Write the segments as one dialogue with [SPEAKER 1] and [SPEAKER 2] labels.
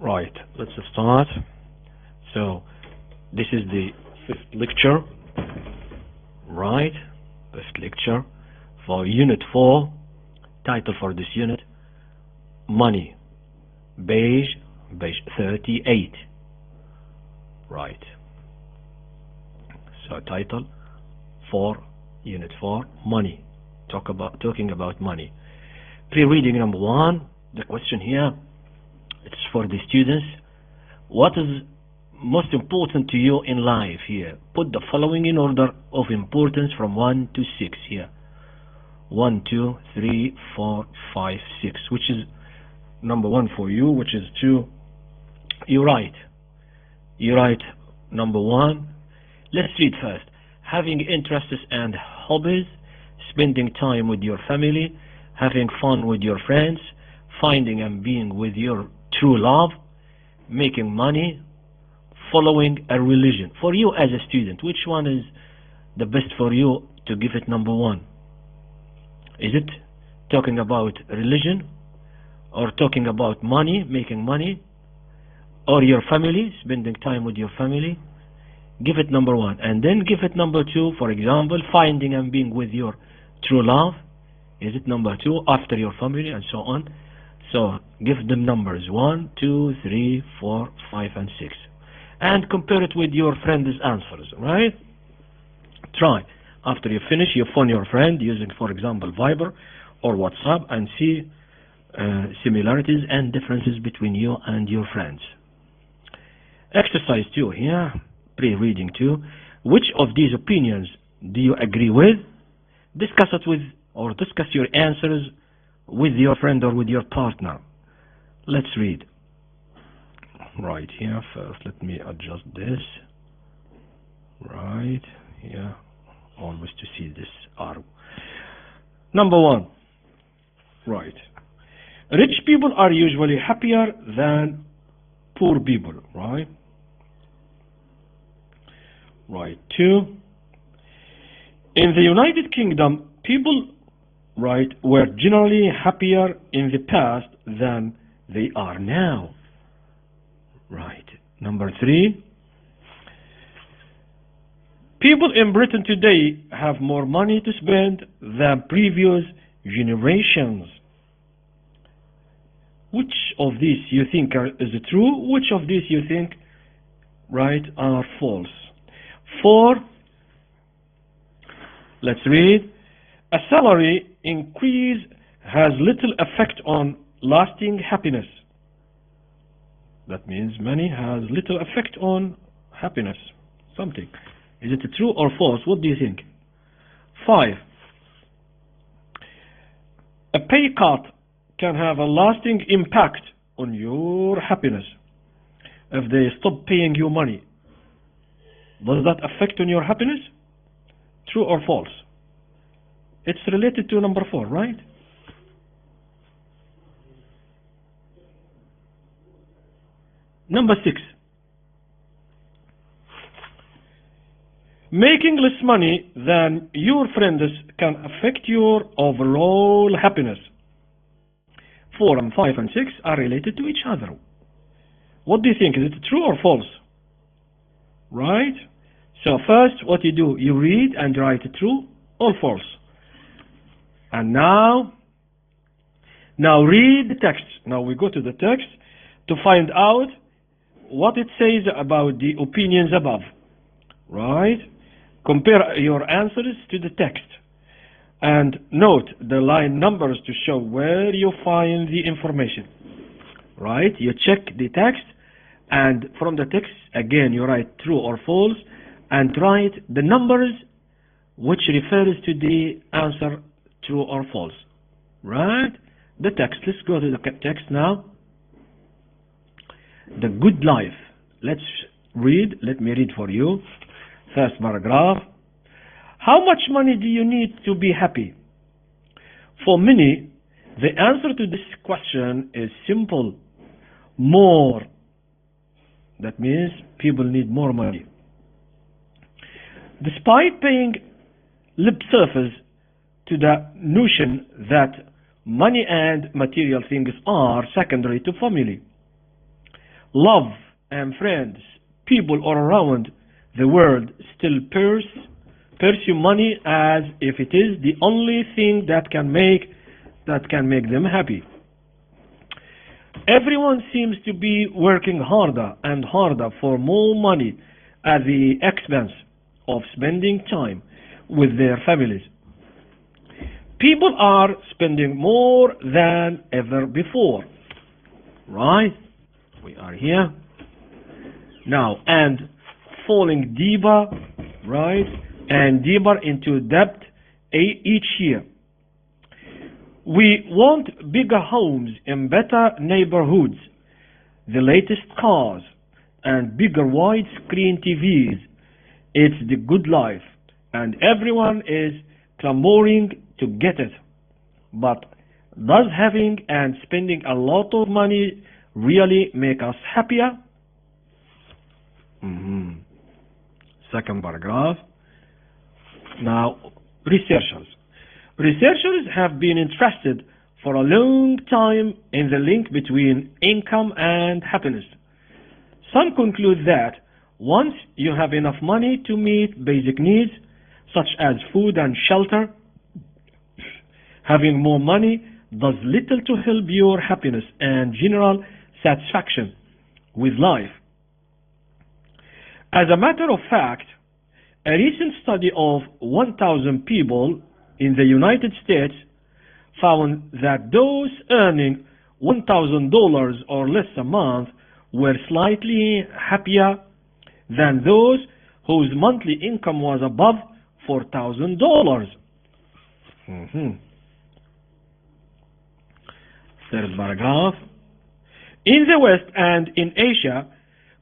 [SPEAKER 1] Right, let's start. So, this is the fifth lecture, right? Fifth lecture for Unit 4. Title for this unit, Money, page 38. Right. So, title for Unit 4, Money. Talking about money. Pre-reading number 1. The question here, it's for the students. What is most important to you in life here? Put the following in order of importance from 1 to 6 here. 1, 2, 3, 4, 5, 6. Which is number 1 for you, which is 2. You write number 1. Let's read first. Having interests and hobbies, spending time with your family, having fun with your friends, finding and being with your true love, making money, following a religion. For you as a student, which one is the best for you to give it number 1? Is it talking about religion, or talking about money, making money, or your family, spending time with your family? Give it number 1, and then give it number 2. For example, finding and being with your true love. Is it number 2 after your family, and so on? So give them numbers 1, 2, 3, 4, 5, and 6, and compare it with your friend's answers. Right? Try. After you finish, you phone your friend using, for example, Viber or WhatsApp, and see similarities and differences between you and your friends. Exercise 2 here, pre-reading 2. Which of these opinions do you agree with? Discuss it with, or discuss your answers with your friend or with your partner. Let's read. Right here first, let me adjust this. Right here, always to see this arrow. Number 1. Right. Rich people are usually happier than poor people. Right. Right. 2. In the United Kingdom, people, right, were generally happier in the past than they are now. Right. Number 3. People in Britain today have more money to spend than previous generations. Which of these you think is true? Which of these you think, right, are false? 4. Let's read. A salary increase has little effect on lasting happiness. That means money has little effect on happiness. Something. Is it true or false? What do you think? 5. A pay cut can have a lasting impact on your happiness. If they stop paying you money, does that affect on your happiness? True or false? It's related to number 4, right? Number 6. Making less money than your friends can affect your overall happiness. 4 and 5 and 6 are related to each other. What do you think? Is it true or false? Right? So first, what you do, you read and write true or false. And now read the text. Now we go to the text to find out what it says about the opinions above. Right? Compare your answers to the text. And note the line numbers to show where you find the information. Right? You check the text, and from the text, again, you write true or false, and write the numbers which refers to the answer true or false. Right? The text. Let's go to the text now. The good life. Let's read. Let me read for you. First paragraph. How much money do you need to be happy? For many, the answer to this question is simple. More. That means people need more money. Despite paying lip service to the notion that money and material things are secondary to family, love and friends, people all around the world still pursue money as if it is the only thing that can make them happy. Everyone seems to be working harder and harder for more money at the expense of spending time with their families. People are spending more than ever before, right? We are here now, and falling deeper, right, and deeper into debt each year. We want bigger homes in better neighborhoods, the latest cars, and bigger widescreen TVs. It's the good life, and everyone is clamoring to get it. But does having and spending a lot of money really make us happier? Second paragraph. Now, researchers have been interested for a long time in the link between income and happiness. Some conclude that once you have enough money to meet basic needs, such as food and shelter, having more money does little to help your happiness and general satisfaction with life. As a matter of fact, a recent study of 1,000 people in the United States found that those earning $1,000 or less a month were slightly happier than those whose monthly income was above $4,000. Third paragraph. In the West and in Asia,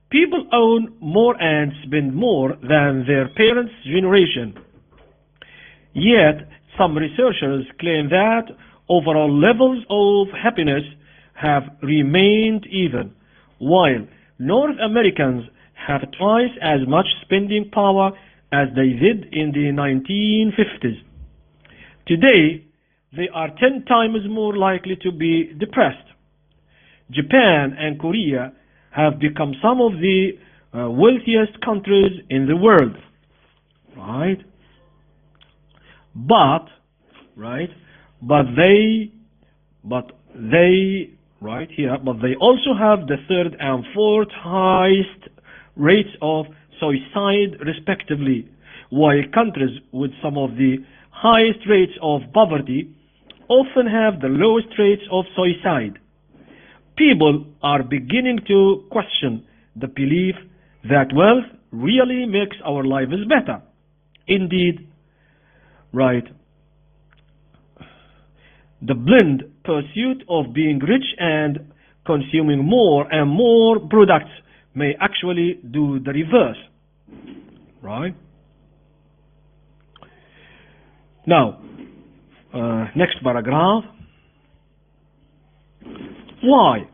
[SPEAKER 1] people own more and spend more than their parents' generation. Yet, some researchers claim that overall levels of happiness have remained even, while North Americans have twice as much spending power as they did in the 1950s. Today, they are 10 times more likely to be depressed. Japan and Korea have become some of the wealthiest countries in the world, right? But they also have the third and fourth highest rates of suicide respectively, while countries with some of the highest rates of poverty often have the lowest rates of suicide. People are beginning to question the belief that wealth really makes our lives better. Indeed, the blind pursuit of being rich and consuming more and more products may actually do the reverse, right? Now, next paragraph. Why?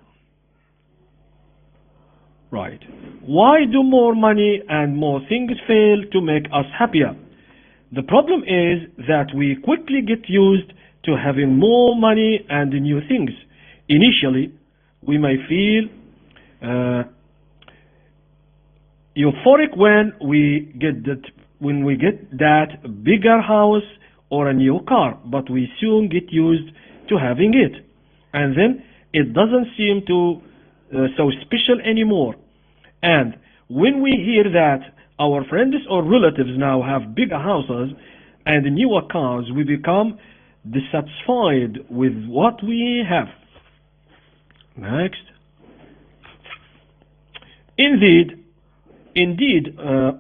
[SPEAKER 1] Why do more money and more things fail to make us happier? The problem is that we quickly get used to having more money and new things. Initially, we may feel euphoric when we get that bigger house or a new car, but we soon get used to having it, and then it doesn't seem so special anymore. And when we hear that our friends or relatives now have bigger houses and newer cars, we become dissatisfied with what we have. Next. Indeed,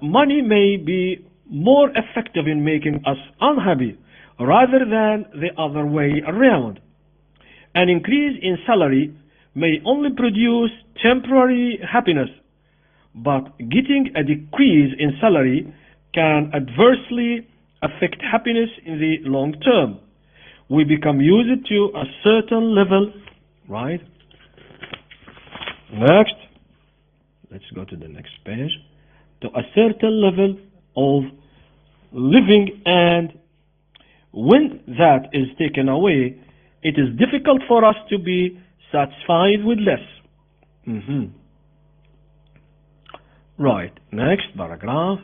[SPEAKER 1] money may be more effective in making us unhappy rather than the other way around. An increase in salary may only produce temporary happiness, but getting a decrease in salary can adversely affect happiness in the long term. We become used to a certain level, right? Next, let's go to the next page. To a certain level of living, and when that is taken away, it is difficult for us to be satisfied with less. Right, next paragraph.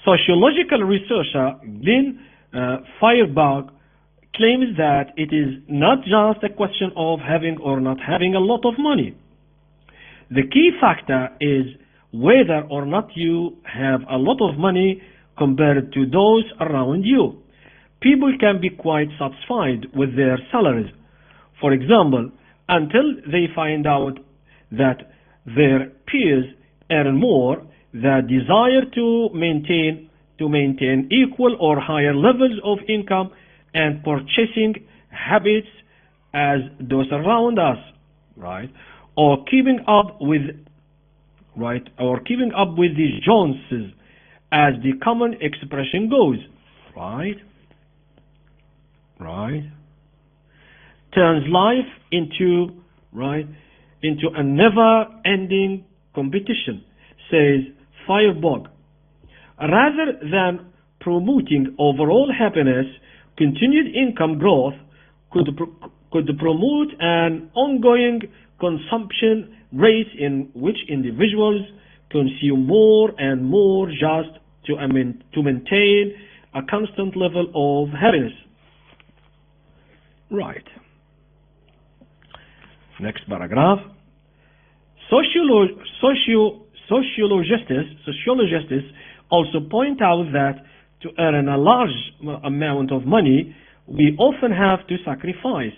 [SPEAKER 1] Sociological researcher Glenn Firebug claims that it is not just a question of having or not having a lot of money. The key factor is whether or not you have a lot of money compared to those around you. People can be quite satisfied with their salaries, for example, until they find out that their peers earn more. The desire to maintain equal or higher levels of income and purchasing habits as those around us, right, or keeping up with the Joneses, as the common expression goes, right, turns life into a never-ending competition, says Firebug. Rather than promoting overall happiness, continued income growth could promote an ongoing consumption rate in which individuals consume more and more just to maintain a constant level of happiness. Right. Next paragraph. Sociologists also point out that to earn a large amount of money, we often have to sacrifice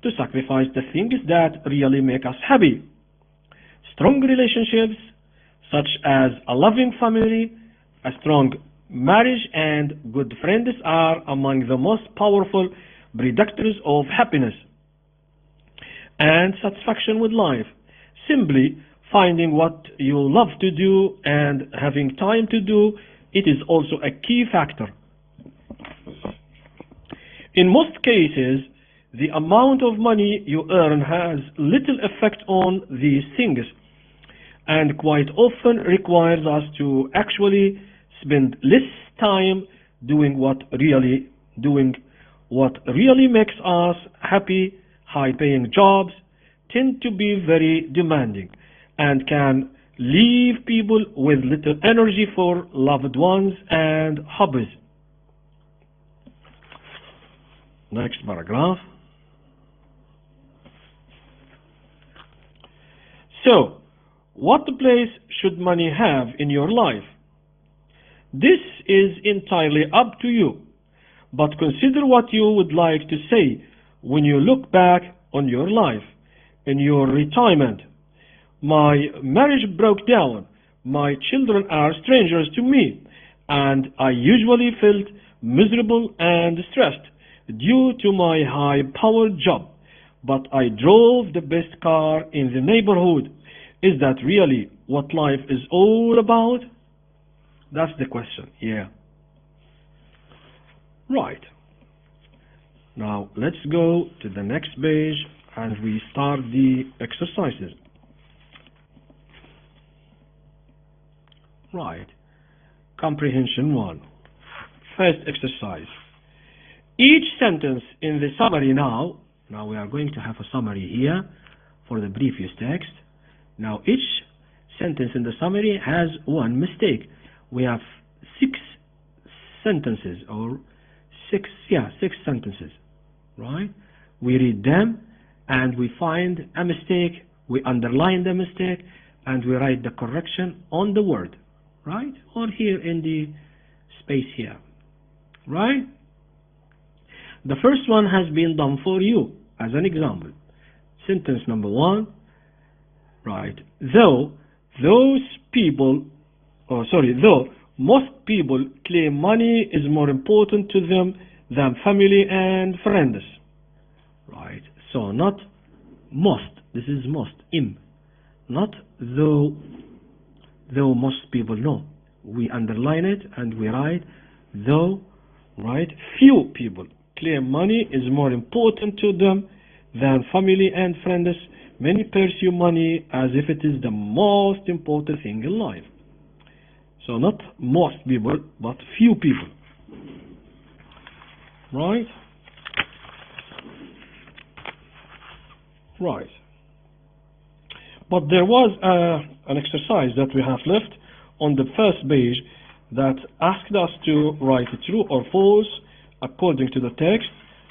[SPEAKER 1] the things that really make us happy. Strong relationships, such as a loving family, a strong marriage, and good friends are among the most powerful predictors of happiness and satisfaction with life. Simply finding what you love to do and having time to do it is also a key factor. In most cases, the amount of money you earn has little effect on these things, and quite often requires us to actually spend less time doing what really makes us happy. High-paying jobs tend to be very demanding and can leave people with little energy for loved ones and hobbies. Next paragraph. So, what place should money have in your life? This is entirely up to you, but consider what you would like to say when you look back on your life. In your retirement, my marriage broke down, my children are strangers to me, and I usually felt miserable and stressed due to my high-powered job, but I drove the best car in the neighborhood. Is that really what life is all about? That's the question, yeah. Right. Now let's go to the next page and we start the exercises. Right. Comprehension 1. First exercise. Each sentence in the summary now we are going to have a summary here for the previous text. Now each sentence in the summary has one mistake. We have 6 sentences or 6 sentences, right? We read them and we find a mistake, we underline the mistake, and we write the correction on the word, right? Or here in the space here, right? The first one has been done for you as an example. Sentence number 1, right? Though most people claim money is more important to them than family and friends, right? So not most, this is most, not though most people. No, we underline it and we write though, right? Few people claim money is more important to them than family and friends. Many pursue money as if it is the most important thing in life. So not most people, but few people. Right? Right.
[SPEAKER 2] But there was an exercise that we have left on the first page that asked us to write true or false according to the text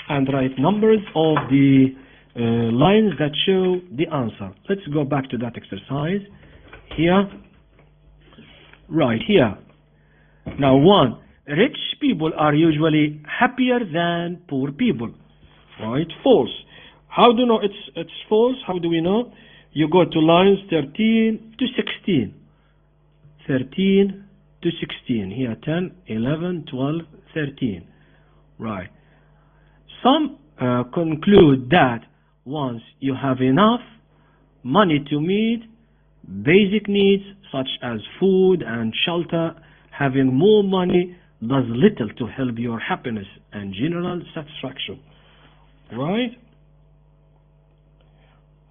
[SPEAKER 2] and write numbers of the lines that show the answer. Let's go back to that exercise here. Right here. Now, 1. Rich people are usually happier than poor people. Right? False. How do you know it's false? How do we know? You go to lines 13 to 16. 13 to 16. Here 10, 11, 12, 13. Right. Some conclude that once you have enough money to meet basic needs such as food and shelter, having more money does little to help your happiness and general satisfaction. Right?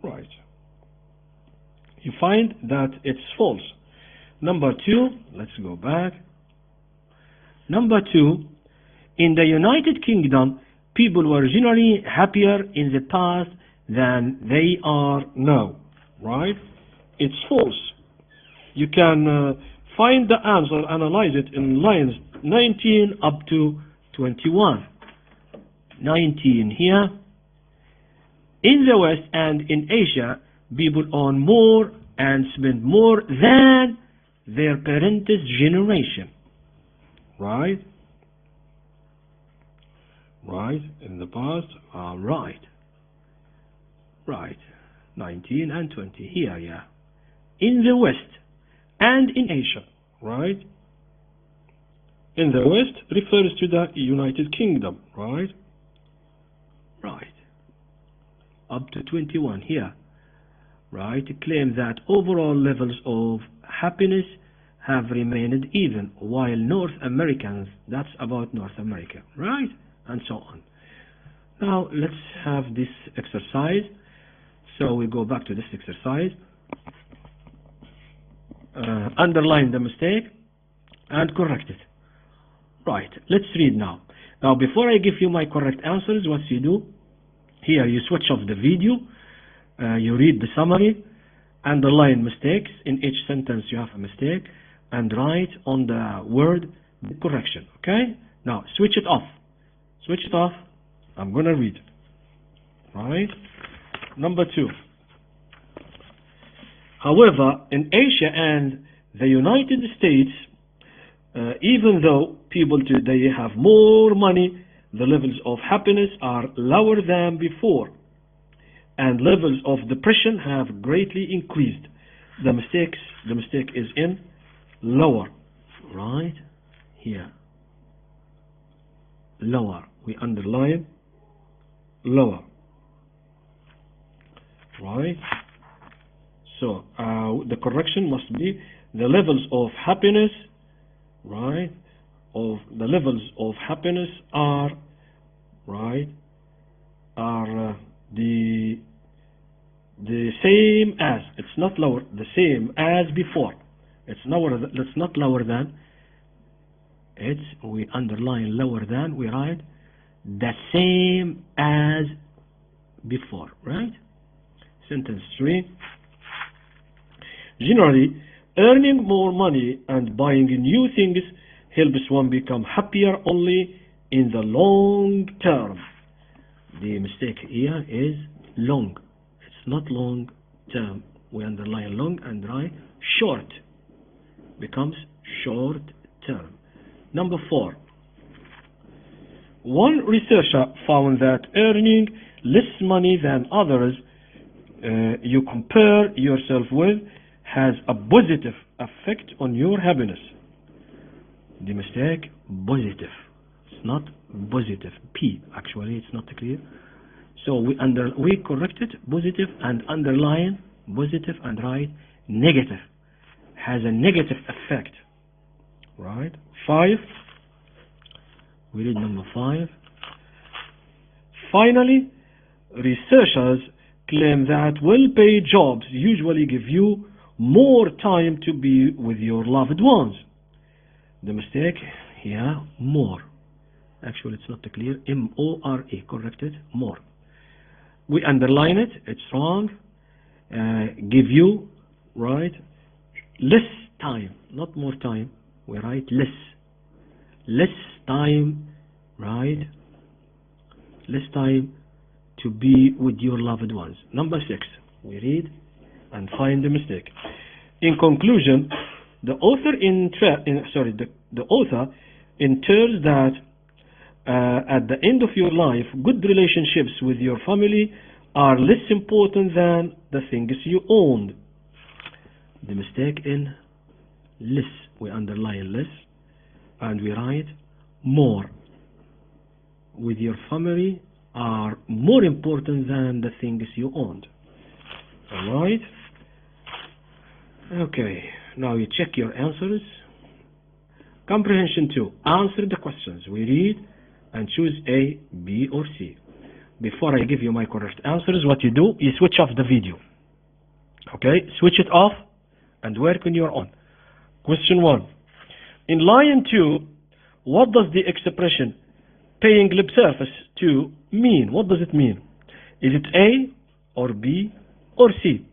[SPEAKER 2] Right. You find that it's false. Number 2, let's go back. Number 2, in the United Kingdom, people were generally happier in the past than they are now. Right? It's false. You can find the answer, analyze it in lines 19 up to 21. 19 here. In the West and in Asia, people earn more and spend more than their parents' generation. Right? Right, in the past, right. Right, 19 and 20 here, yeah. In the West and in Asia, right? In the West refers to the United Kingdom, right? Right. Up to 21 here, right? Claim that overall levels of happiness have remained even, while North Americans, that's about North America, right? And so on. Now let's have this exercise. So we go back to this exercise. Underline the mistake and correct it. Right, let's read now. Now before I give you my correct answers, what you do, here you switch off the video, you read the summary, underline mistakes. In each sentence you have a mistake, and write on the word the correction, okay? Now switch it off. Switch it off. I'm going to read. Right? Number 2. However, in Asia and the United States, even though people today have more money, the levels of happiness are lower than before, and levels of depression have greatly increased. The mistake is in lower. Right? Here. Lower. We underline lower. Right? So the correction must be the levels of happiness, right? Of the levels of happiness are, right? Are the same as. It's not lower. The same as before. It's lower. It's not lower than. It's we underline lower than. We write the same as before, right? Sentence 3. Generally, earning more money and buying new things helps one become happier only in the long term. The mistake here is long. It's not long term. We underline long and write short. Becomes short term. Number 4. One researcher found that earning less money than others you compare yourself with has a positive effect on your happiness. The mistake, positive. It's not positive. P, actually, it's not clear. So we correct it, positive, and underline positive and write negative. Has a negative effect. Right? 5. We read number 5. Finally, researchers claim that well-paid jobs usually give you more time to be with your loved ones. The mistake here, more. Actually, it's not clear. M-O-R-E, corrected, more. We underline it, it's wrong.
[SPEAKER 1] give you, right, less time, not more time. We write less time, right, less time to be with your loved ones. Number 6, we read and find the mistake. In conclusion, the author the author entails that at the end of your life, good relationships with your family are less important than the things you owned. The mistake in less, we underline less and we write more. With your family are more important than the things you owned. Alright? Okay, now you check your answers. Comprehension 2. Answer the questions. We read and choose A, B or C. Before I give you my correct answers, what you do, you switch off the video. Okay, switch it off and work on your own. Question 1. In line 2, what does the expression paying lip service to mean? What does it mean? Is it A or B or C?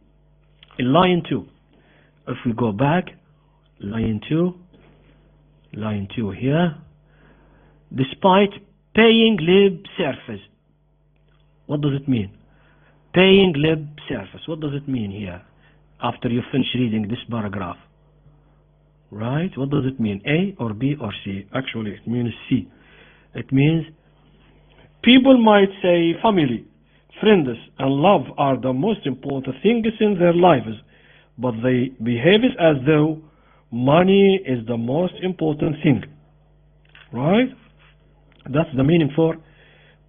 [SPEAKER 1] In line 2. If we go back, line 2 here, despite paying lip service, what does it mean? Paying lip service, what does it mean here? After you finish reading this paragraph, right? What does it mean? A or B or C? Actually, it means C. It means people might say family, friends, and love are the most important things in their lives, but they behave as though money is the most important thing. Right? That's the meaning for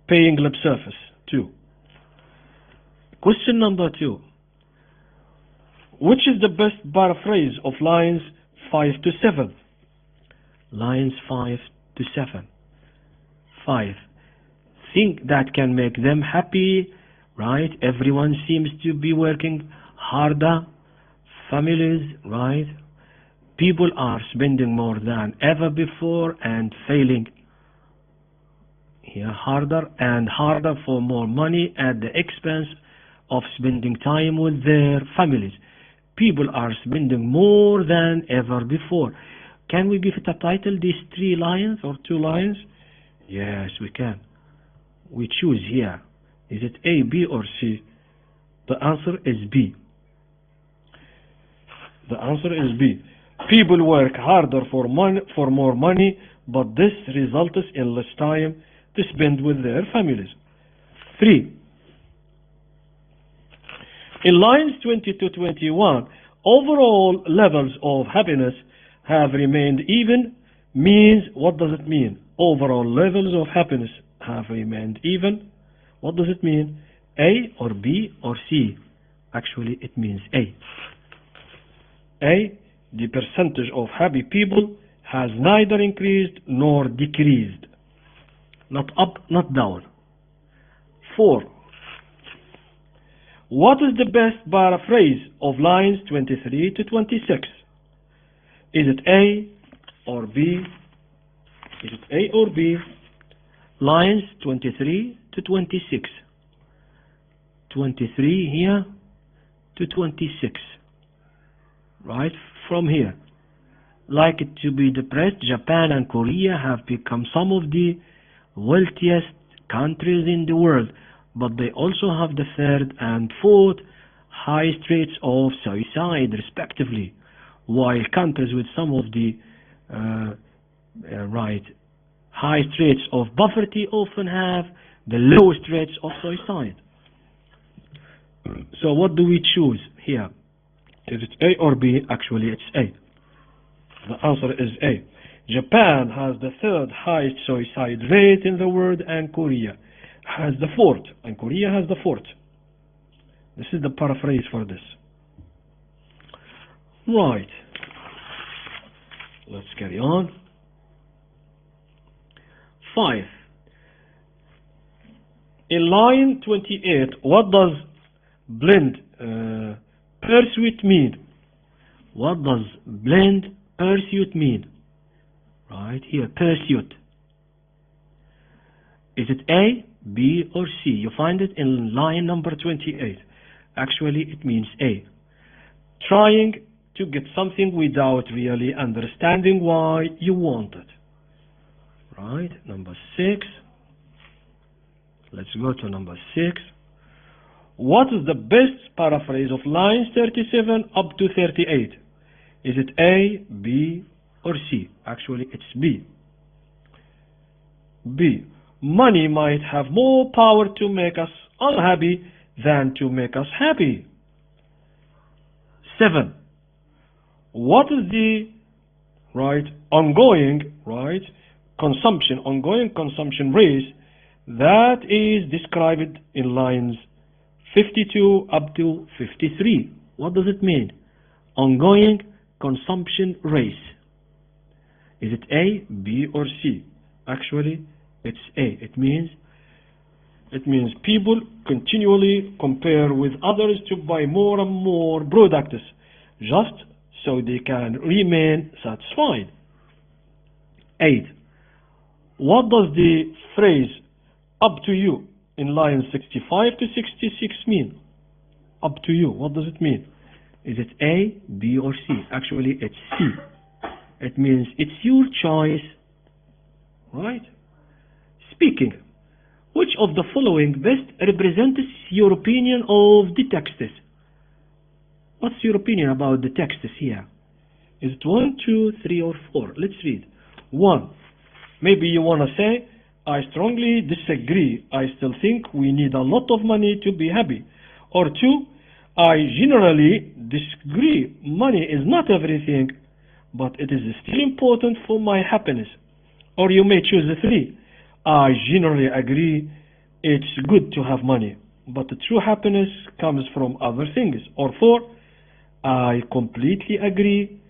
[SPEAKER 1] paying lip service too. Question number 2. Which is the best paraphrase of lines 5 to 7? Lines 5 to 7. 5. Think that can make them happy, right? Everyone seems to be working harder. Families, right? People are spending more than ever before and failing here harder and harder for more money at the expense of spending time with their families. People are spending more than ever before. Can we give it a title, these 3 lines or 2 lines? Yes, we can. We choose here. Is it A, B or C? The answer is B. The answer is B. People work harder for more money, but this results in less time to spend with their families. 3. In lines 20 to 21, overall levels of happiness have remained even means, what does it mean? Overall levels of happiness have remained even. What does it mean? A or B or C? Actually, it means A. A, the percentage of happy people has neither increased nor decreased. Not up, not down. 4. What is the best paraphrase of lines 23 to 26? Is it A or B? Is it A or B? Lines 23 to 26. 23 here to 26. Right from here. Like it to be depressed, Japan and Korea have become some of the wealthiest countries in the world, but they also have the 3rd and 4th highest rates of suicide respectively, while countries with some of the highest rates of poverty often have the lowest rates of suicide. So what do we choose here? Is it A or B? Actually, it's A. The answer is A. Japan has the 3rd highest suicide rate in the world, and Korea has the 4th. And Korea has the 4th. This is the paraphrase for this. Right. Let's carry on. 5. In line 28, what does blend pursuit mean? What does blend pursuit mean? Right here, pursuit. Is it A, B or C? You find it in line number 28.
[SPEAKER 2] Actually, it means A. Trying to get something without really understanding why you want it. Right, number 6. Let's go to number 6. What is the best paraphrase of lines 37 up to 38? Is it A, B, or C? Actually, it's B. B. Money might have more power to make us unhappy than to make us happy. 7. What is the ongoing consumption rate that is described in lines 52 up to 53? What does it mean? Ongoing consumption rate. Is it A, B, or C? Actually, it's A. It means people continually compare with others to buy more and more products just so they can remain satisfied. 8. What does the phrase up to you in lines 65 to 66 mean? Up to you, what does it mean? Is it A, B, or C? Actually, it's C. It means it's your choice. Right? Speaking. Which of the following best represents your opinion of the texts? What's your opinion about the texts here? Is it 1, 2, 3, or 4? Let's read. 1. Maybe you want to say, I strongly disagree. I still think we need a lot of money to be happy. Or 2, I generally disagree. Money is not everything, but it is still important for my happiness. Or you may choose 3. I generally agree it's good to have money, but the true happiness comes from other things. Or 4, I completely agree.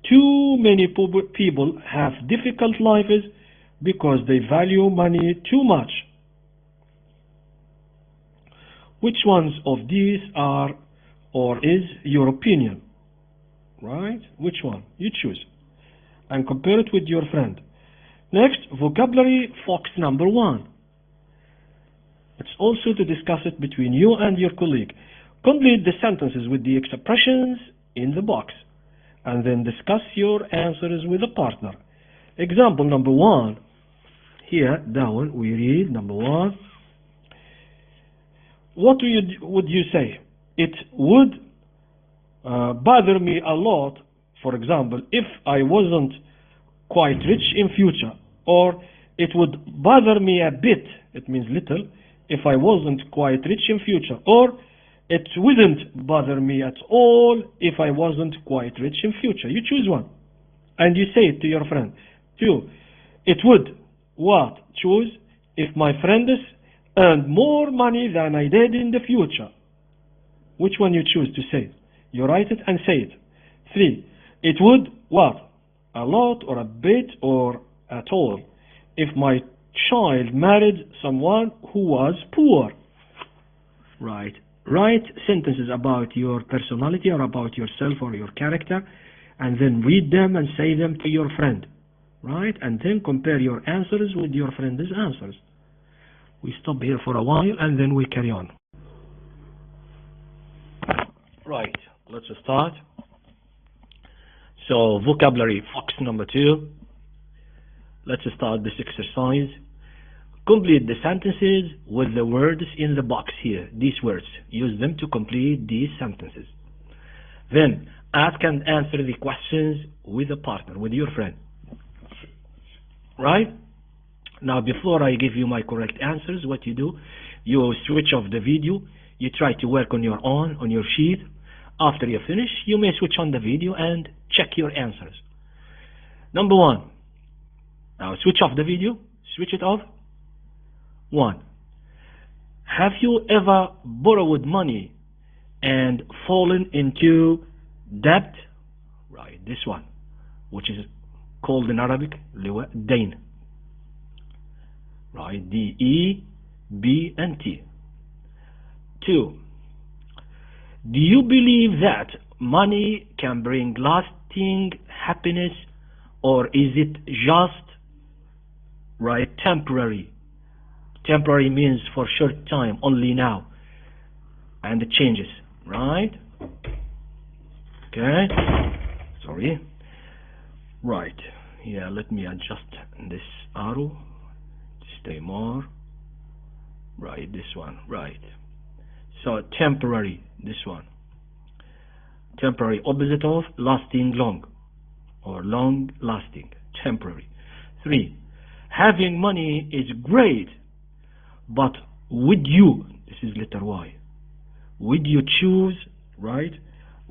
[SPEAKER 2] Too many people have difficult lives because they value money too much. Which ones of these are or is your opinion? Right? Which one? You choose. And compare it with your friend. Next, vocabulary fox number 1. It's also to discuss it between you and your colleague. Complete the sentences with the expressions in the box, and then discuss your answers with a partner. Example number 1. Here, down, we read number 1. What would you say? It would bother me a lot, for example, if I wasn't quite rich in future. Or it would bother me a bit, it means little, if I wasn't quite rich in future. Or it wouldn't bother me at all if I wasn't quite rich in future. You choose one and you say it to your friend. 2. It would what? Choose if my friends earned more money than I did in the future. Which one you choose to say? You write it and say it. 3. It would what? A lot or a bit or at all if my child married someone who was poor. Right. Write sentences about your personality or about yourself or your character, and then read them and say them to your friend. Right? And then compare your answers with your friend's answers. We stop here for a while and then we carry on. Right. Let's start. So, vocabulary fox number 2. Let's start this exercise. Complete the sentences with the words in the box here. These words. Use them to complete these sentences. Then, ask and answer the questions with a partner, with your friend. Right? Now, before I give you my correct answers, what you do, you switch off the video. You try to work on your own, on your sheet. After you finish, you may switch on the video and check your answers. Number 1. Now switch off the video. Switch it off. 1. Have you ever borrowed money and fallen into debt? Right, this one, which is called in Arabic dain. Right, D-E, B, and T. 2. Do you believe that money can bring lasting happiness, or is it just temporary? Temporary means for short time, only now, and it changes.
[SPEAKER 1] right? Okay, sorry. Right, yeah, let me adjust this arrow to stay more. Right, this one, right. So temporary, this one. Temporary, opposite of lasting, long, or long lasting, temporary. 3. Having money is great, but would you, this is letter Y, would you choose, right,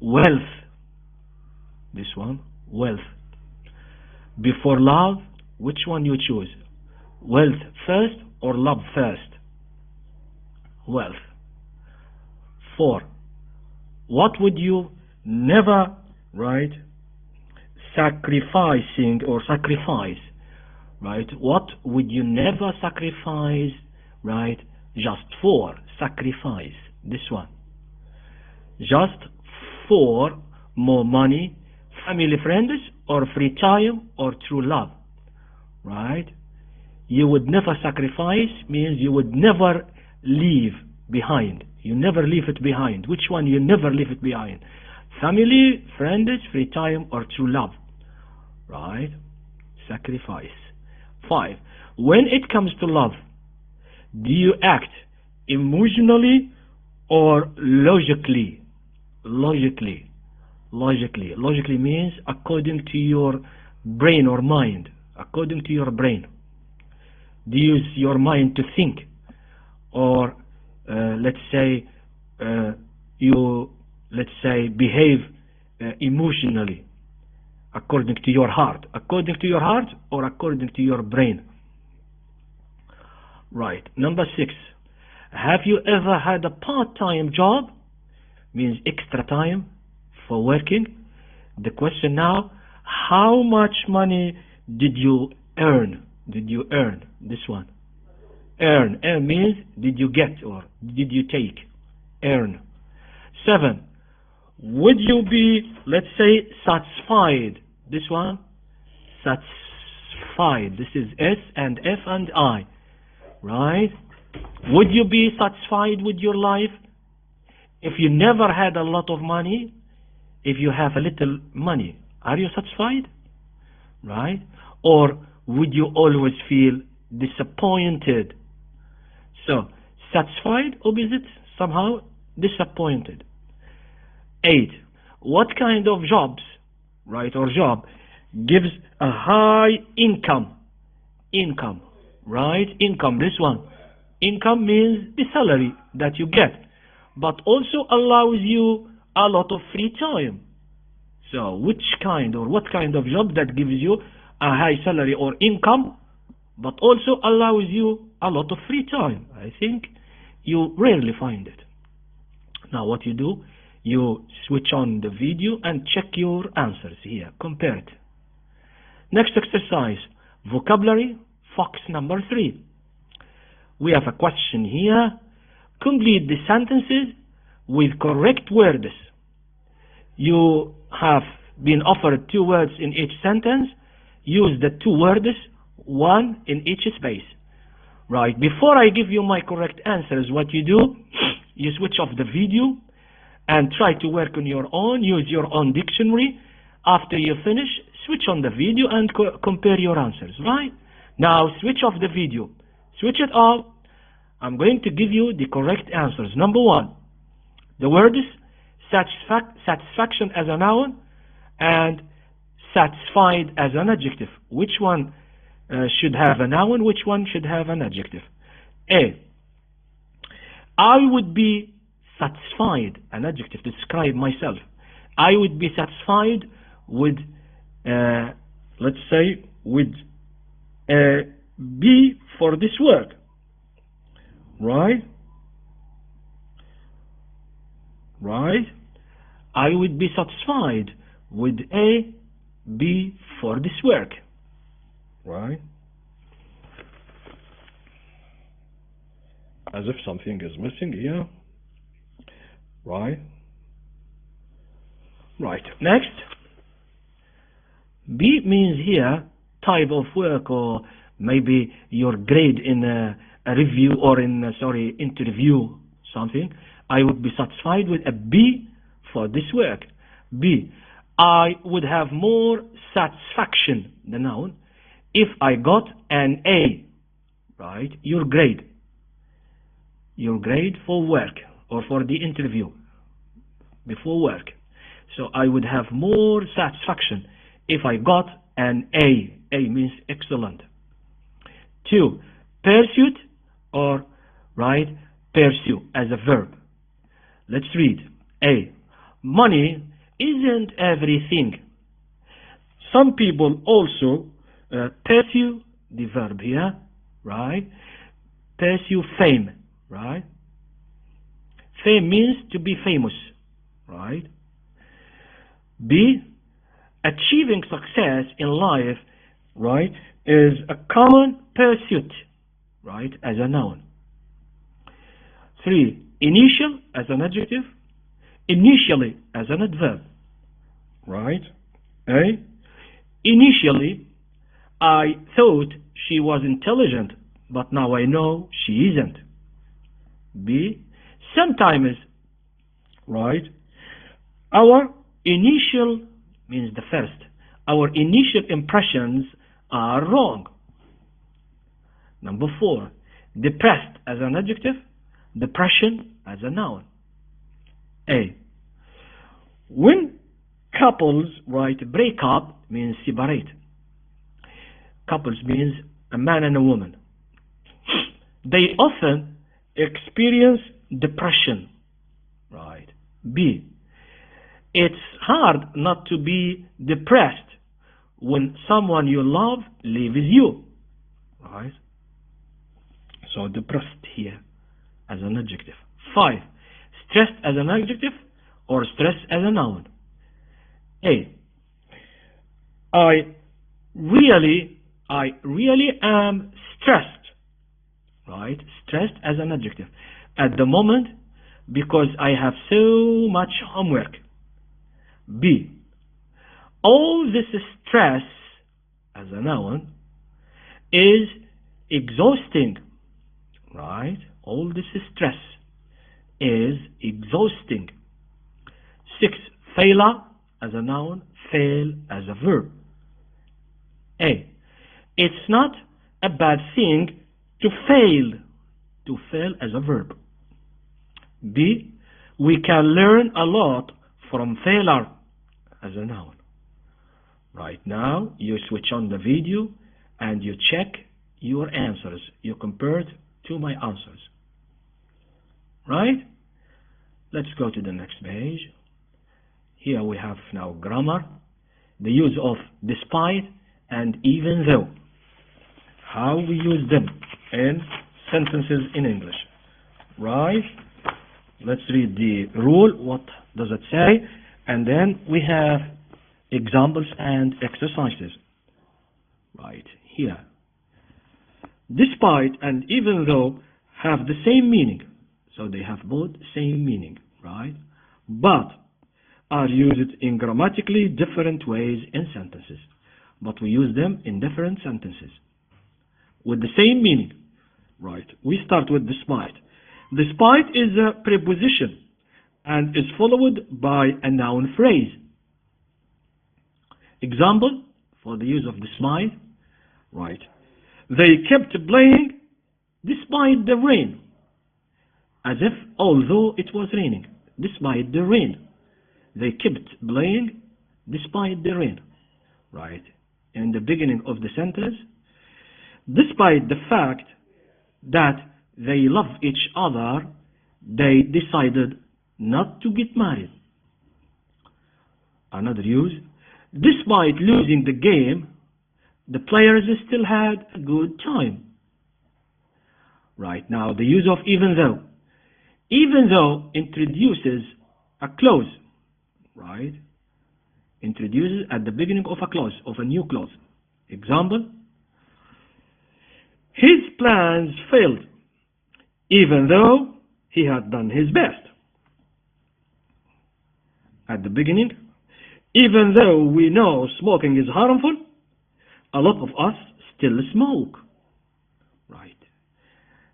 [SPEAKER 1] wealth, this one, wealth, before love? Which one you choose? Wealth first or love first? Wealth. 4. What would you never, right, sacrificing or sacrifice, right? What would you never sacrifice, right, just for? Sacrifice, this one. Just for more money, family, friends, or free time, or true love, right? You would never sacrifice means you would never leave behind. You never leave it behind. Which one? You never leave it behind. Family, friends, free time, or true love, right? Sacrifice. 5. When it comes to love, do you act emotionally or logically? Logically means according to your brain or mind. According to your brain. Do you use your mind to think, or let's say you behave emotionally according to your heart? According to your heart or according to your brain? Right. Number 6. Have you ever had a part-time job? Means extra time for working. The question now, how much money did you earn? Did you earn? This one. Earn. Earn means did you get or did you take? Earn. 7. Would you be, let's say, satisfied? This one. Satisfied. This is S and F and I. Right? Would you be satisfied with your life? If you never had a lot of money, if you have a little money, are you satisfied? Right? Or would you always feel disappointed? So, satisfied, opposite, somehow disappointed. 8. What kind of jobs, right, or job gives a high income? Income, right? Income, this one. Income means the salary that you get, but also allows you a lot of free time. So, which kind or what kind of job that gives you a high salary or income, but also allows you a lot of free time? I think you rarely find it. Now what you do, you switch on the video and check your answers here, compare it. Next exercise, vocabulary, fox number 3. We have a question here. Complete the sentences with correct words. You have been offered 2 words in each sentence. Use the 2 words, 1 in each space. Right, before I give you my correct answers, what you do, you switch off the video and try to work on your own, use your own dictionary. After you finish, switch on the video and compare your answers, right? Now switch off the video, switch it off. I'm going to give you the correct answers. Number 1, the words satisfaction as a noun and satisfied as an adjective. Which one should have a noun? Which one should have an adjective? A. I would be satisfied, an adjective to describe myself. I would be satisfied with, let's say, with B for this word. Right? Right? I would be satisfied with A, B for this work. Right? As if something is missing here. Right? Right. Next. B means here type of work, or maybe your grade in a review or in interview, something. I would be satisfied with a B for this work. B. I would have more satisfaction, the noun, if I got an A, right? Your grade for work or for the interview before work. So I would have more satisfaction if I got an A. A means excellent. 2. Pursuit or, right, pursue as a verb. Let's read. A. Money isn't everything. Some people also pursue the verb here, right? Pursue fame, right? Fame means to be famous, right? B. Achieving success in life, right, is a common pursuit, right, as a noun. 3. Initial as an adjective, initially as an adverb, right? A. Initially, I thought she was intelligent, but now I know she isn't. B. Sometimes, right, our initial means the first. Our initial impressions are wrong. Number 4. Depressed as an adjective, depression as a noun. A. When couples, right, break up means separate. Couples means a man and a woman. They often experience depression, right? B. It's hard not to be depressed when someone you love leaves you, right? So depressed here as an adjective. 5. Stressed as an adjective or stressed as a noun. A. I really am stressed, right? Stressed as an adjective at the moment because I have so much homework. B. All this stress as a noun is exhausting, right? All this stress is exhausting. 6. Failure as a noun, fail as a verb. A. It's not a bad thing to fail as a verb. B. We can learn a lot from failure as a noun. Right now, you switch on the video and you check your answers. You compare it to my answers. Right? Let's go to the next page. Here we have now grammar, the use of despite and even though. How we use them in sentences in English. Right? Let's read the rule. What does it say? And then we have examples and exercises. Right here. Despite and even though have the same meaning. So they have both same meaning, right? But are used in grammatically different ways in sentences. But we use them in different sentences with the same meaning. Right. We start with despite. Despite is a preposition and is followed by a noun phrase. Example for the use of despite. Right. They kept playing despite the rain. As if although it was raining. Despite the rain. They kept playing despite the rain. Right. In the beginning of the sentence, despite the fact that they love each other, they decided not to get married. Another use, despite losing the game, the players still had a good time. Right, now the use of even though. Even though introduces a clause, right? Introduces at the beginning of a clause, of a new clause. Example, his plans failed, even though he had done his best. At the beginning, even though we know smoking is harmful, a lot of us still smoke. Right.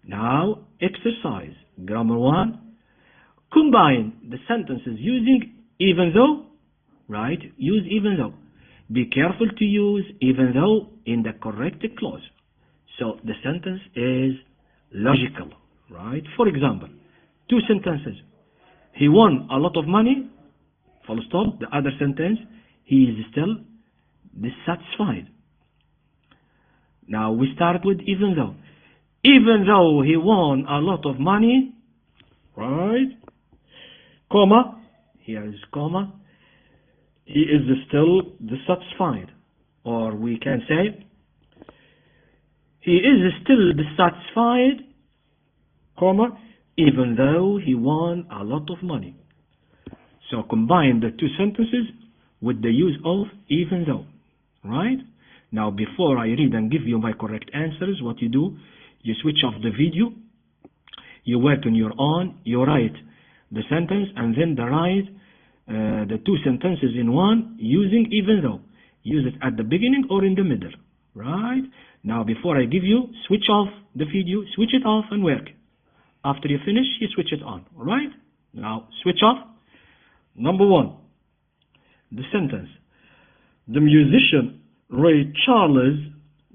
[SPEAKER 1] Now, exercise. Grammar 1. Combine the sentences using even though, right? Use even though. Be careful to use even though in the correct clause. So the sentence is logical, right? For example, two sentences. He won a lot of money, full stop. The other sentence, he is still dissatisfied. Now we start with even though. Even though he won a lot of money, right? Comma, here is comma, he is still dissatisfied. Or we can say, he is still dissatisfied, comma, even though he won a lot of money. So combine the two sentences with the use of even though, right? Now before I read and give you my correct answers, what you do, you switch off the video, you work on your own, you write the sentence and then write the two sentences in one using even though. Use it at the beginning or in the middle, right? Now before I give you, switch off the video, switch it off and work. After you finish, you switch it on, all right? Now switch off. Number one, the sentence. The musician Ray Charles,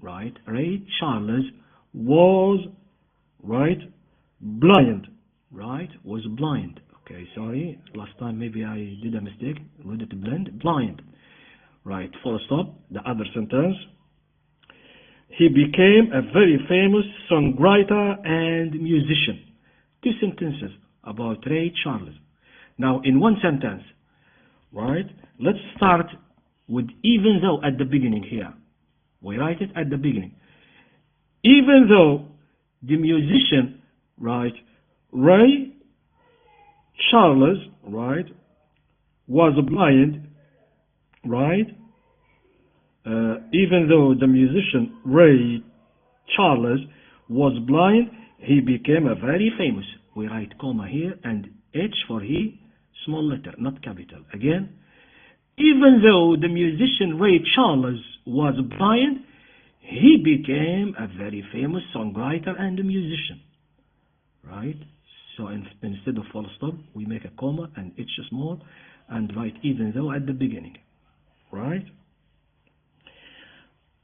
[SPEAKER 1] right? Ray Charles was, right, blind, right? Was blind. Okay, sorry. Last time maybe I did a mistake. Read it blind. Right, full stop. The other sentence. He became a very famous songwriter and musician. Two sentences about Ray Charles. Now in one sentence, right? Let's start with even though at the beginning here. We write it at the beginning. Even though the musician, right, Ray Charles, right, was blind, right, even though the musician Ray Charles was blind, he became a very famous. We write comma here and H for he, small letter, not capital. Again, even though the musician Ray Charles was blind, he became a very famous songwriter and a musician, right? So instead of full stop, we make a comma and H small and write even though at the beginning, right?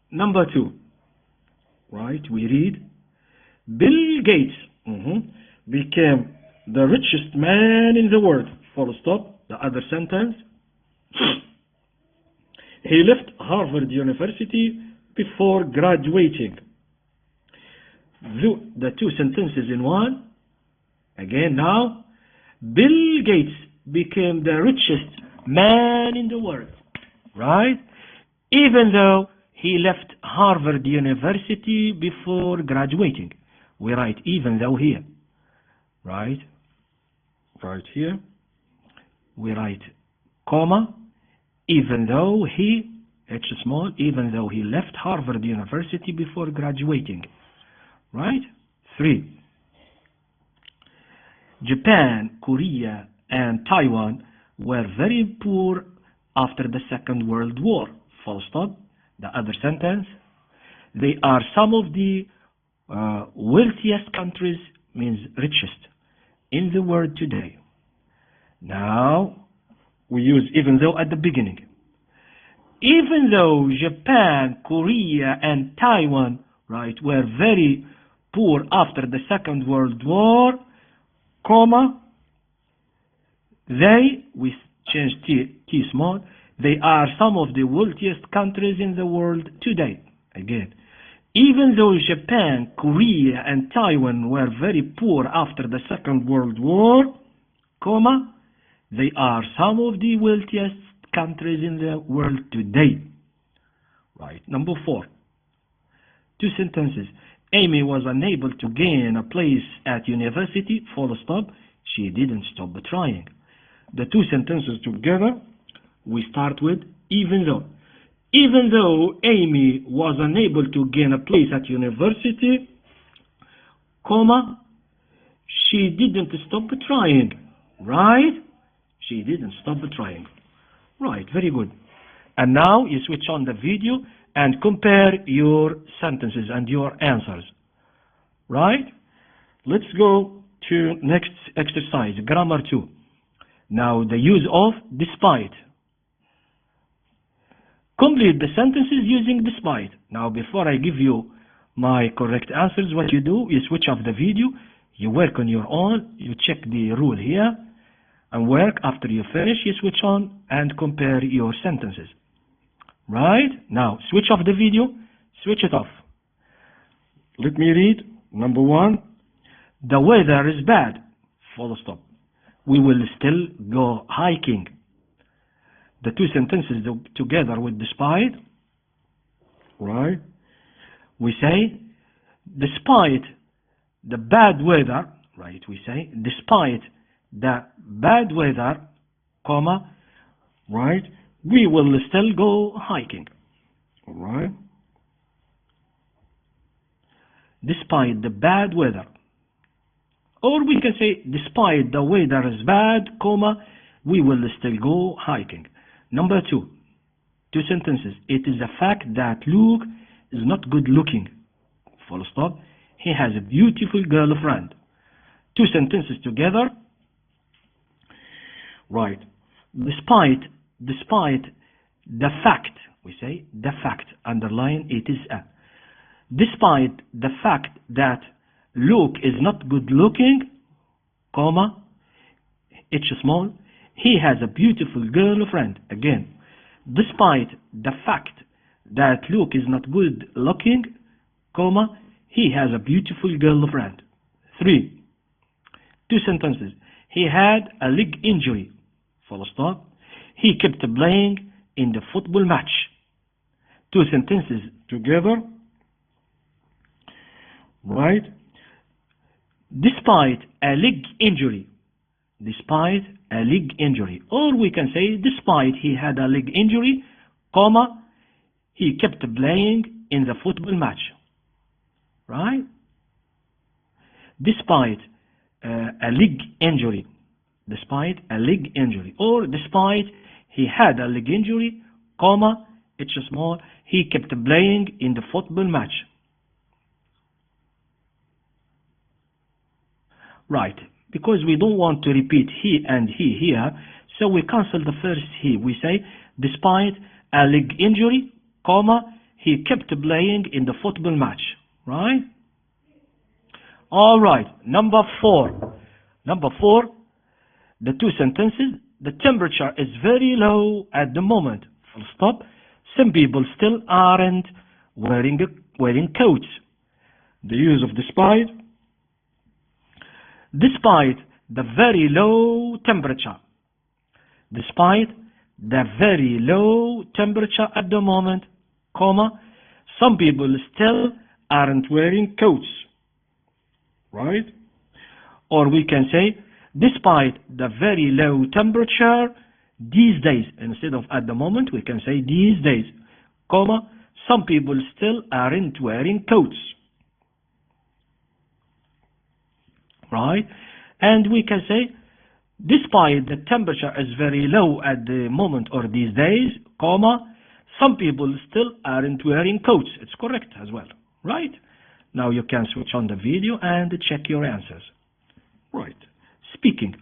[SPEAKER 1] Number two, right? We read, Bill Gates became the richest man in the world, full stop. The other sentence, he left Harvard University before graduating. The two sentences in one. Again now, Bill Gates became the richest man in the world, right? Even though he left Harvard University before graduating. We write even though here, right? Right here. We write comma, even though he, H small, even though he left Harvard University before graduating, right? 3. Japan, Korea, and Taiwan were very poor after the Second World War, full stop. The other sentence, they are some of the wealthiest countries, means richest, in the world today. Now, we use even though at the beginning. Even though Japan, Korea, and Taiwan, right, were very poor after the Second World War, comma, we change T small, they are some of the wealthiest countries in the world today. Again, even though Japan, Korea, and Taiwan were very poor after the Second World War, comma, they are some of the wealthiest countries in the world today. Right. Number 4. 2 sentences. Amy was unable to gain a place at university, full stop. She didn't stop trying. The 2 sentences together, we start with even though. Even though Amy was unable to gain a place at university, comma, she didn't stop trying, right? She didn't stop trying. Right, very good. And now you switch on the video and compare your sentences and your answers. Right? Let's go to next exercise, grammar 2. Now the use of despite. Complete the sentences using despite. Now before I give you my correct answers, what you do, you switch off the video, you work on your own, you check the rule here, and work. After you finish, you switch on and compare your sentences. Right? Now switch off the video, switch it off. Let me read. Number 1, the weather is bad. Full stop. We will still go hiking. The two sentences together with despite, right? We say, despite the bad weather, right? We say, despite the bad weather, comma, right? We will still go hiking, all right? Despite the bad weather. Or we can say, despite the weather is bad, comma, we will still go hiking. Number 2, two sentences. It is a fact that Luke is not good looking. Full stop. He has a beautiful girlfriend. Two sentences together. Right. Despite the fact, we say, the fact, underline, it is a. Despite the fact that Luke is not good looking, comma, H small, he has a beautiful girlfriend. Again, despite the fact that Luke is not good looking, comma, he has a beautiful girlfriend. 3, two sentences. He had a leg injury. Full stop. He kept playing in the football match. Two sentences together. Right? Despite a leg injury. Despite a leg injury. Or we can say, despite he had a leg injury, comma, he kept playing in the football match. Right? Despite a leg injury. Despite a leg injury. Or despite he had a leg injury, comma, H small, he kept playing in the football match. Right. Because we don't want to repeat he and he here, so we cancel the first he. We say, despite a leg injury, comma, he kept playing in the football match. Right? All right. Number 4. Number 4, the two sentences. The temperature is very low at the moment. Full stop. Some people still aren't wearing coats. The use of despite. Despite the very low temperature. Despite the very low temperature at the moment, comma, some people still aren't wearing coats. Right? Or we can say, despite the very low temperature these days. Instead of at the moment, we can say these days, comma, some people still aren't wearing coats. Right? And we can say, despite the temperature is very low at the moment or these days, comma, some people still aren't wearing coats. It's correct as well. Right? Now you can switch on the video and check your answers. Right. Speaking.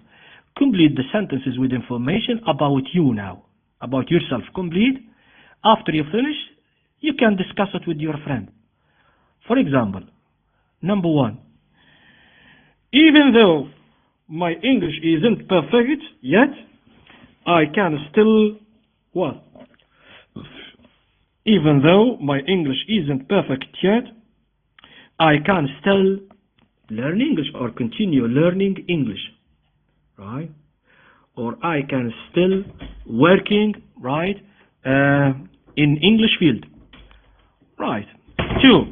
[SPEAKER 1] Complete the sentences with information about you now. About yourself. Complete. After you finish, you can discuss it with your friend. For example, number 1. Even though my English isn't perfect yet, I can still, what? Even though my English isn't perfect yet, I can still learn English or continue learning English. Right? Or I can still working, right, in English field. Right. 2.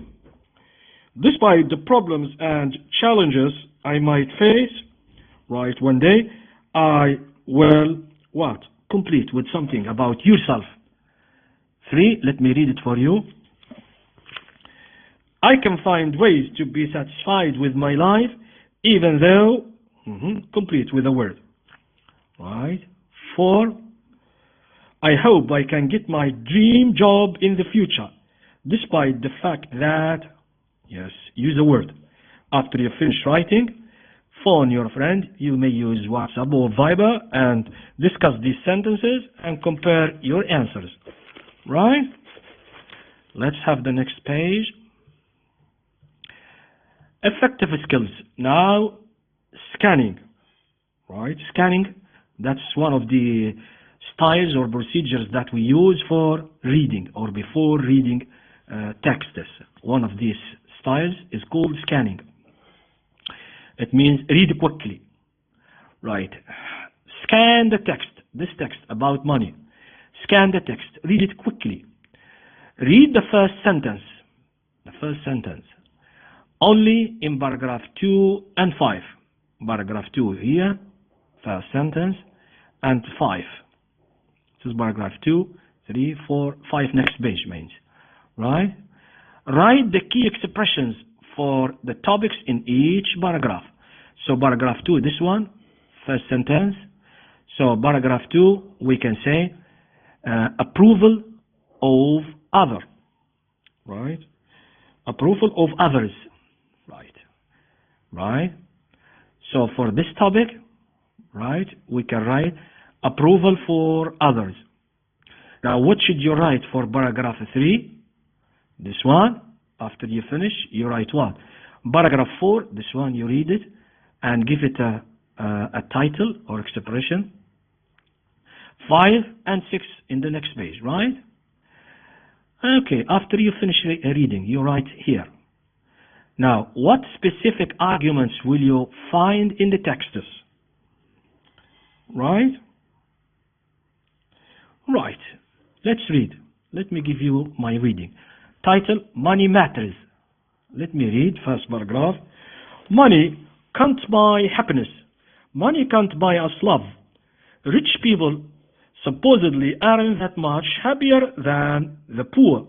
[SPEAKER 1] Despite the problems and challenges I might face, right, one day, I will, what? Complete with something about yourself. 3, let me read it for you. I can find ways to be satisfied with my life, even though, complete with a word. Right. 4, I hope I can get my dream job in the future, despite the fact that, yes, use a word after you finish writing.
[SPEAKER 2] phone your friend, you may use WhatsApp or Viber and discuss these sentences and compare your answers. Right? Let's have the next page. Effective skills. Now, scanning. Right? Scanning, that's one of the styles or procedures that we use for reading or before reading texts. One of these styles is called scanning. It means read quickly. Right. Scan the text. This text about money. Scan the text. Read it quickly. Read the first sentence. The first sentence. Only in paragraph 2 and 5. Paragraph 2 here. First sentence. And 5. This is paragraph 2, 3, 4, 5. Next page means. Right? Write the key expressions for the topics in each paragraph. So paragraph 2, this one, first sentence. So paragraph 2, we can say approval of other. Right? Approval of others. Right. Right? So for this topic, right, we can write approval for others. Now what should you write for paragraph 3? This one. After you finish, you write what? Paragraph 4, this one you read it and give it a title or expression. 5 and 6 in the next page, right? Okay, after you finish reading, you write here. Now, what specific arguments will you find in the texts? Right? Right. Let's read. Let me give you my reading. Title, Money Matters. Let me read first paragraph. Money can't buy happiness. Money can't buy us love. Rich people supposedly aren't that much happier than the poor.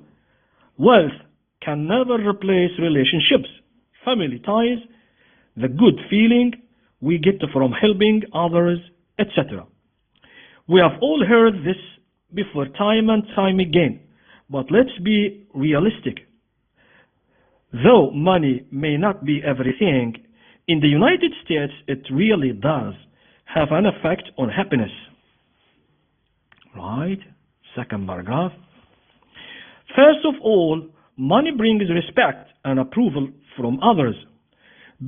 [SPEAKER 2] Wealth can never replace relationships, family ties, the good feeling we get from helping others, etc. We have all heard this before time and time again, but let's be realistic. Though money may not be everything, in the United States it really does have an effect on happiness. Right? Second paragraph. First of all, money brings respect and approval from others.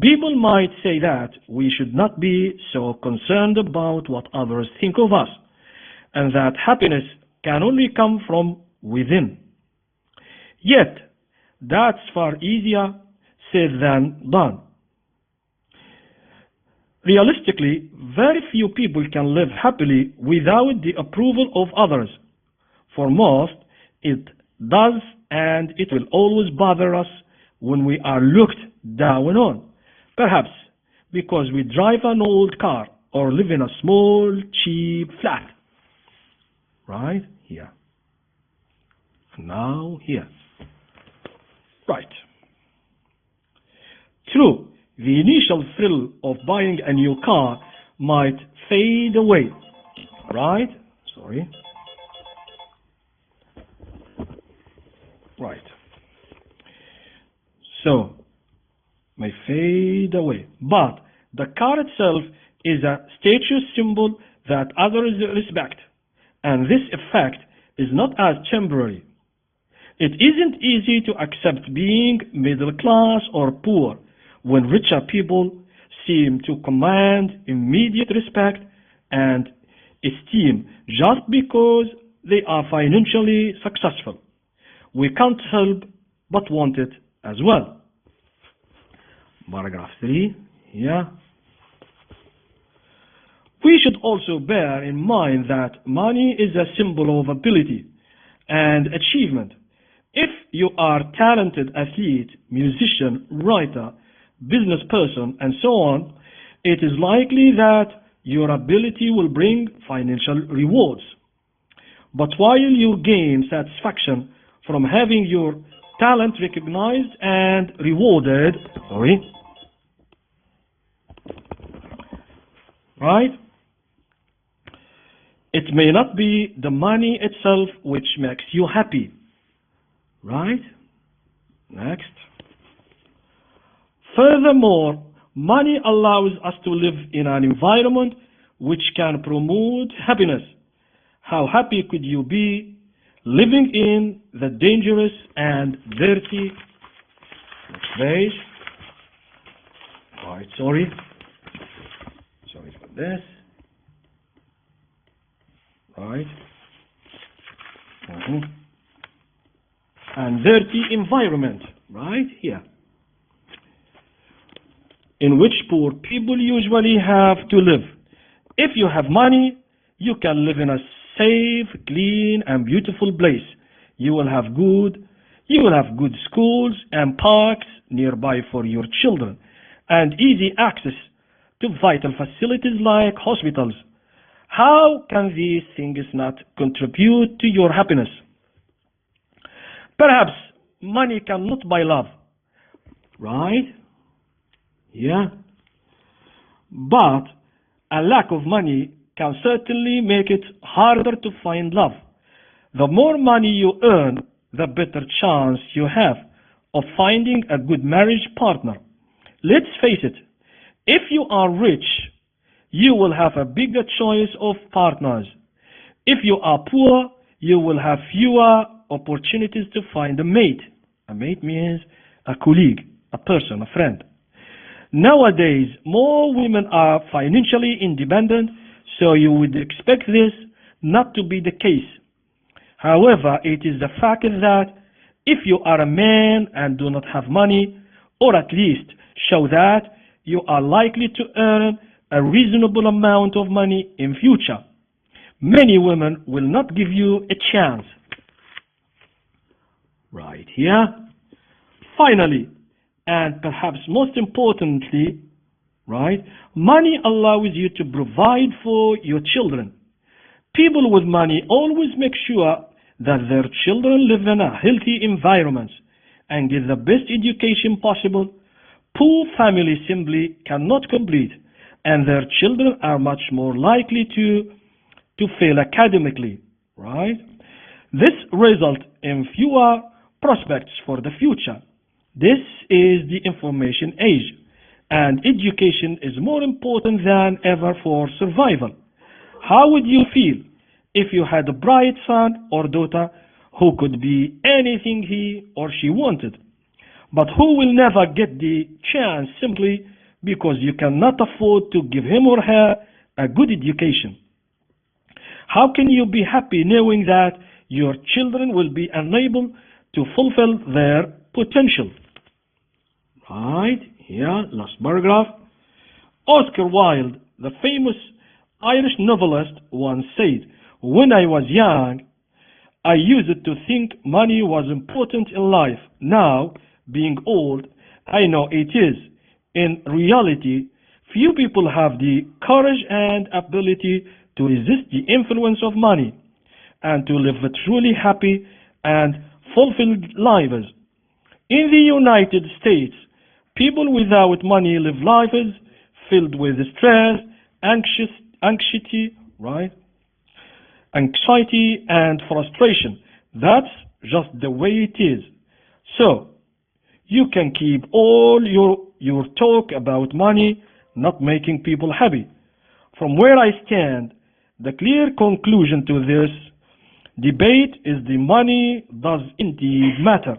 [SPEAKER 2] People might say that we should not be so concerned about what others think of us, and that happiness can only come from within. Yet, that's far easier said than done. Realistically, very few people can live happily without the approval of others. For most, it does, and it will always bother us when we are looked down on. Perhaps because we drive an old car or live in a small, cheap flat. Right? Here. Now here. Right. True, the initial thrill of buying a new car might fade away. Right? Sorry. Right. So, may fade away. But the car itself is a status symbol that others respect. And this effect is not as temporary. It isn't easy to accept being middle class or poor when richer people seem to command immediate respect and esteem just because they are financially successful. We can't help but want it as well. Paragraph 3, yeah. We should also bear in mind that money is a symbol of ability and achievement. If you are a talented athlete, musician, writer, business person, and so on, it is likely that your ability will bring financial rewards. But while you gain satisfaction from having your talent recognized and rewarded, right? It may not be the money itself which makes you happy. Right? Next. Furthermore, Money allows us to live in an environment which can promote happiness. How happy could you be living in the dangerous and dirty? Next page. Right, sorry for this. Right. And dirty environment, right here, in which poor people usually have to live. If you have money, you can live in a safe, clean, and beautiful place. You will have good schools and parks nearby for your children, and easy access to vital facilities like hospitals. How can these things not contribute to your happiness? Perhaps money cannot buy love, right? Yeah. But a lack of money can certainly make it harder to find love. The more money you earn, the better chance you have of finding a good marriage partner. Let's face it, if you are rich, you will have a bigger choice of partners. If you are poor, you will have fewer opportunities to find a mate. A mate means a colleague, a person, a friend. Nowadays, more women are financially independent, so you would expect this not to be the case. However, it is the fact that if you are a man and do not have money, or at least show that you are likely to earn a reasonable amount of money in future, many women will not give you a chance. Right here. Finally, and perhaps most importantly, right, money allows you to provide for your children. People with money always make sure that their children live in a healthy environment and get the best education possible. Poor families simply cannot complete, and their children are much more likely to fail academically, right? This results in fewer prospects for the future. This is the information age, and education is more important than ever for survival. How would you feel if you had a bright son or daughter who could be anything he or she wanted, but who will never get the chance simply because you cannot afford to give him or her a good education? How can you be happy knowing that your children will be unable to fulfill their potential? Right, here, last paragraph. Oscar Wilde, the famous Irish novelist, once said, "When I was young, I used to think money was important in life. Now, being old, I know it is. In reality, few people have the courage and ability to resist the influence of money and to live a truly happy and fulfilled lives. In the United States, people without money live lives filled with stress, anxiety, right? Anxiety and frustration. That's just the way it is. So, you can keep all your talk about money not making people happy. From where I stand, the clear conclusion to this debate is the money does indeed matter.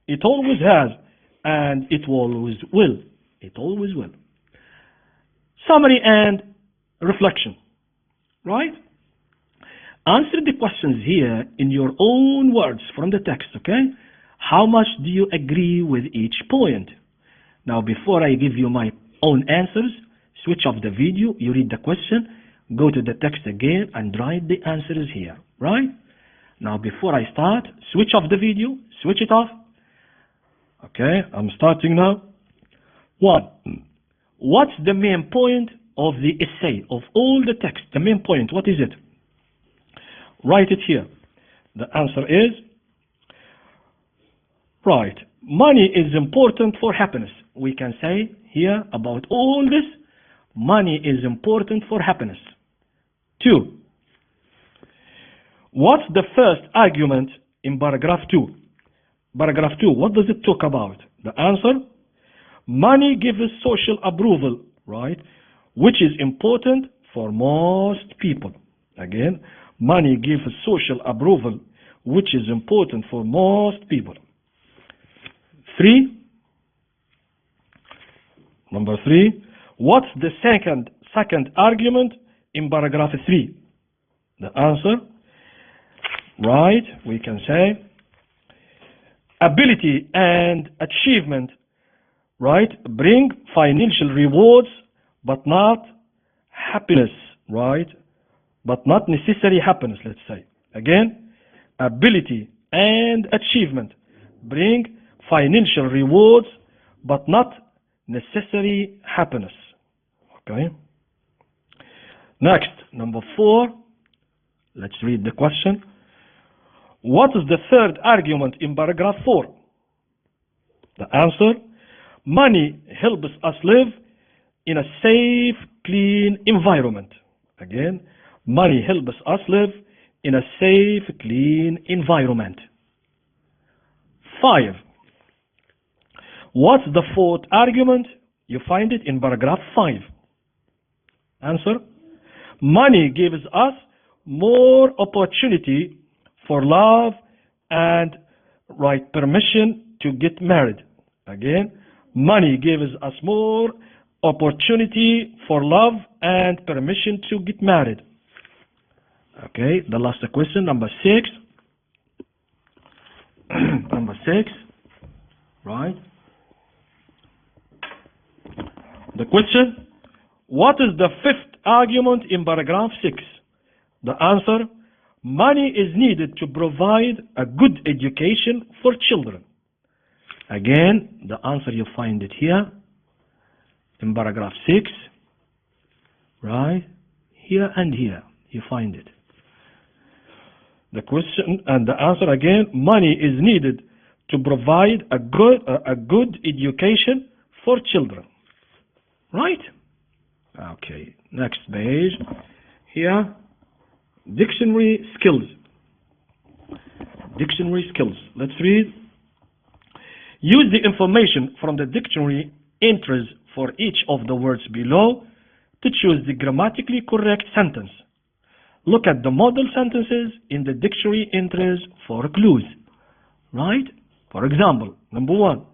[SPEAKER 2] It always has, and it always will. It always will. Summary and reflection, right? Answer the questions here in your own words from the text, okay? How much do you agree with each point? Now, before I give you my own answers, switch off the video, you read the question, go to the text again, and write the answers here, right? Now, before I start, switch off the video, switch it off. Okay, I'm starting now. 1. What's the main point of the essay, of all the text? The main point, what is it? Write it here. The answer is, right, money is important for happiness. We can say here about all this, money is important for happiness. 2. What's the first argument in paragraph 2? Paragraph 2, what does it talk about? The answer, money gives social approval, right? Which is important for most people. Again, money gives social approval, which is important for most people. Number 3. What's the second argument in paragraph 3? The answer, right, we can say ability and achievement, right, bring financial rewards but not happiness, right, but not necessary happiness, let's say. Again, ability and achievement bring financial rewards but not necessary happiness. Okay. Next, number 4. Let's read the question. What is the third argument in paragraph 4? The answer, money helps us live in a safe, clean environment. Again, money helps us live in a safe, clean environment. 5. What's the fourth argument? You find it in paragraph 5. Answer, money gives us more opportunity for love and right permission to get married. Again, money gives us more opportunity for love and permission to get married. Okay, the last question, number 6. Number 6, right? The question, what is the fifth argument in paragraph 6? The answer, money is needed to provide a good education for children. Again, the answer you find it here in paragraph 6, right? Here and here you find it. The question and the answer again, money is needed to provide a good education for children. Right? Okay, next page. Here, dictionary skills. Dictionary skills. Let's read. Use the information from the dictionary entries for each of the words below to choose the grammatically correct sentence. Look at the model sentences in the dictionary entries for clues. Right? For example, number 1,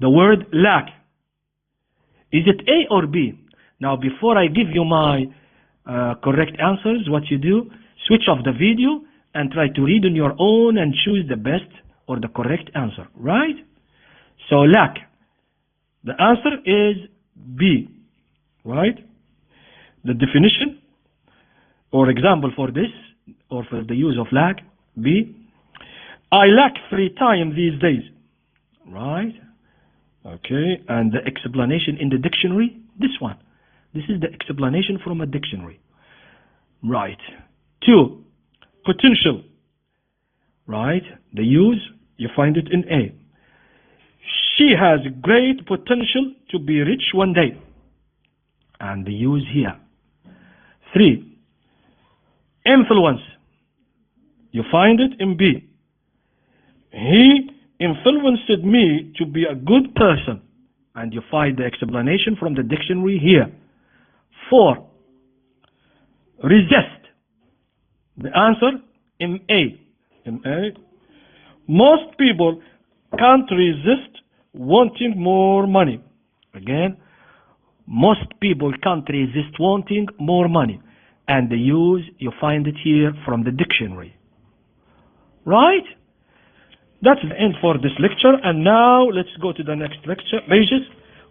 [SPEAKER 2] the word lack. Is it A or B? Now, before I give you my correct answers, what you do, switch off the video and try to read on your own and choose the best or the correct answer, right? So, lack. The answer is B, right? The definition or example for this or for the use of lack, B. I lack free time these days, right? Okay, and the explanation in the dictionary, this one. This is the explanation from a dictionary. Right. 2, potential. Right, the use, you find it in A. She has great potential to be rich one day. And the use here. 3, influence. You find it in B. He influenced me to be a good person, and you find the explanation from the dictionary here. 4, resist. The answer in A. In A, most people can't resist wanting more money. Again, most people can't resist wanting more money, and the use you find it here from the dictionary. Right? That's the end for this lecture, and now let's go to the next lecture pages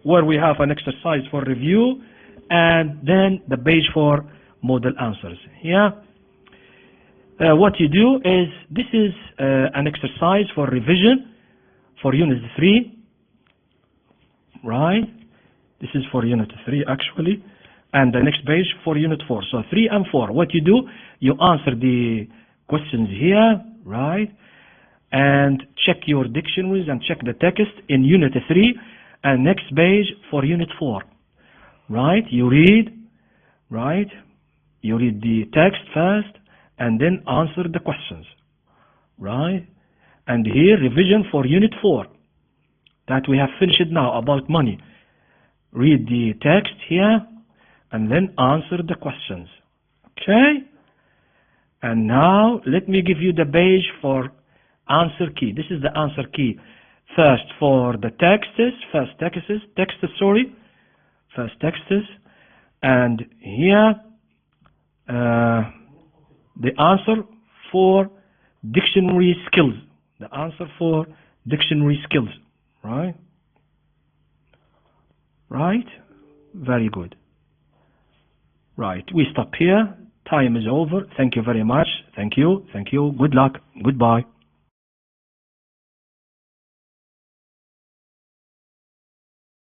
[SPEAKER 2] where we have an exercise for review and then the page for model answers. Yeah. What you do is, this is an exercise for revision for Unit 3, right? This is for Unit 3 actually, and the next page for Unit 4. So 3 and 4. What you do, you answer the questions here, right? And check your dictionaries and check the text in Unit 3 and next page for Unit 4. Right? You read, right? You read the text first and then answer the questions. Right? And here, revision for Unit 4.
[SPEAKER 1] that we have finished now about money. Read the text here and then answer the questions. Okay? And now let me give you the page for answer key. This is the answer key. First for the texts, and here the answer for dictionary skills. The answer for dictionary skills. Right? Right? Very good. Right. We stop here. Time is over. Thank you very much. Thank you. Thank you. Good luck. Goodbye.